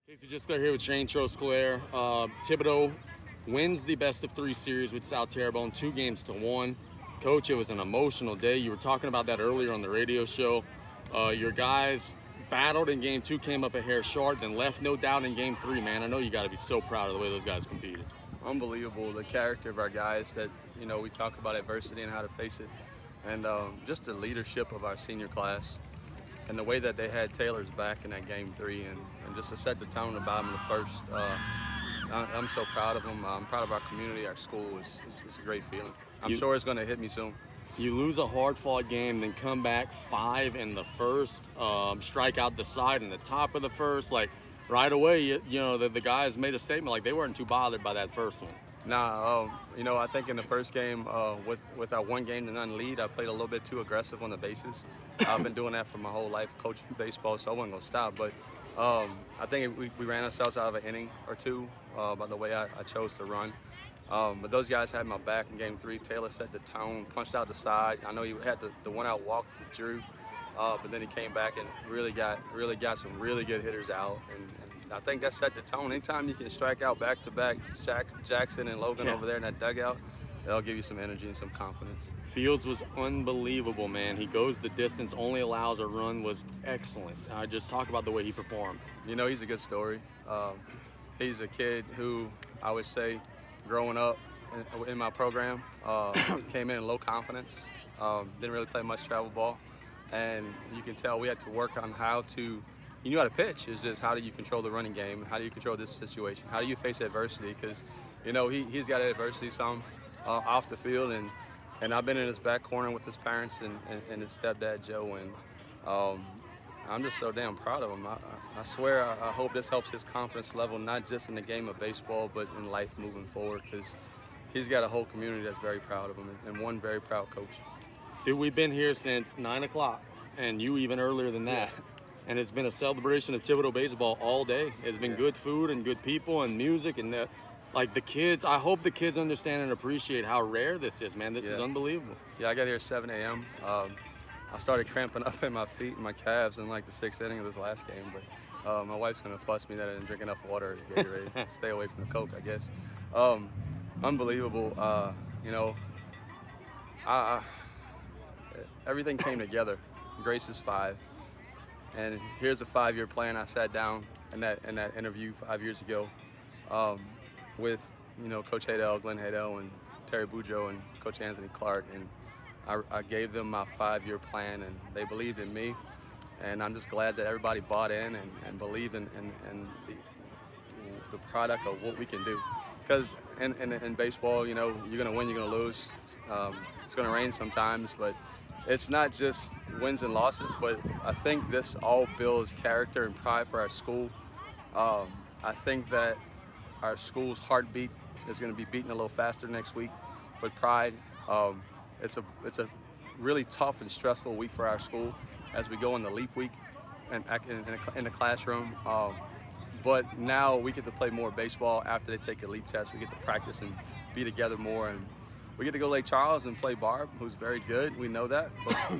Casey Trosclair here with Shane Trosclair. Thibodaux wins the best-of-3 series with South Terrebonne, 2-1. Coach, it was an emotional day. You were talking about that earlier on the radio show. Your guys battled in Game 2, came up a hair short, then left no doubt in Game 3, man. I know you got to be so proud of the way those guys competed. Unbelievable, the character of our guys that, we talk about adversity and how to face it. And just the leadership of our senior class. And the way that they had Taylor's back in that Game 3 and just to set the tone in the bottom of the first, I'm so proud of them. I'm proud of our community, our school. It's a great feeling. I'm sure it's going to hit me soon. You lose a hard-fought game, then come back 5 in the first, strike out the side in the top of the first. Like, right away, the guys made a statement like they weren't too bothered by that first one. Nah, I think in the first game, with our 1-0-0 lead, I played a little bit too aggressive on the bases. I've been doing that for my whole life, coaching baseball, so I wasn't going to stop. But I think we ran ourselves out of an inning or two by the way I chose to run. But those guys had my back in Game 3. Taylor set the tone, punched out the side. I know he had the one-out walk to Drew, but then he came back and really got some really good hitters out. And I think that set the tone. Anytime you can strike out back-to-back Jackson and Logan over there in that dugout, that'll give you some energy and some confidence. Fields was unbelievable, man. He goes the distance, only allows a run, was excellent. Just talk about the way he performed. He's a good story. He's a kid who, I would say, growing up in my program, came in low confidence, didn't really play much travel ball. And you can tell we had to work on how to, you knew how to pitch. It's just how do you control the running game? How do you control this situation? How do you face adversity? Because, he's got adversity some off the field. And I've been in his back corner with his parents and his stepdad, Joe. And I'm just so damn proud of him. I swear I hope this helps his confidence level, not just in the game of baseball, but in life moving forward. Because he's got a whole community that's very proud of him and one very proud coach. Dude, we've been here since 9 o'clock, and you even earlier than that. Yeah. And it's been a celebration of Thibodaux baseball all day. It's been good food and good people and music and that. Like the kids, I hope the kids understand and appreciate how rare this is, man. This is unbelievable. Yeah, I got here at 7 a.m. I started cramping up in my feet and my calves in like the 6th inning of this last game. But my wife's going to fuss me that I didn't drink enough water to get ready. Stay away from the Coke, I guess. Unbelievable. Everything came together. Grace is 5. And here's a 5-year plan. I sat down in that interview 5 years ago with Coach Haydell, Glenn Haydell, and Terry Boudreaux and Coach Anthony Clark, and I gave them my 5-year plan, and they believed in me. And I'm just glad that everybody bought in and believed in the product of what we can do. Because in baseball, you're going to win, you're going to lose. It's going to rain sometimes, but it's not just wins and losses, but I think this all builds character and pride for our school. I think that our school's heartbeat is going to be beating a little faster next week with pride. It's a really tough and stressful week for our school as we go in the leap week and in the classroom. But now we get to play more baseball after they take a leap test. We get to practice and be together more, and we get to go to Lake Charles and play Barb, who's very good. We know that,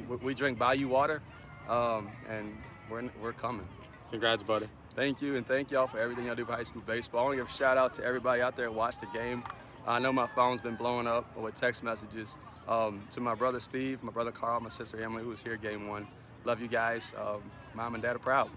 but we drink Bayou water, and we're coming. Congrats, buddy. Thank you, and thank y'all for everything y'all do for high school baseball. I want to give a shout out to everybody out there who watched the game. I know my phone's been blowing up with text messages. To my brother Steve, my brother Carl, my sister Emily, who was here Game 1. Love you guys. Mom and Dad are proud.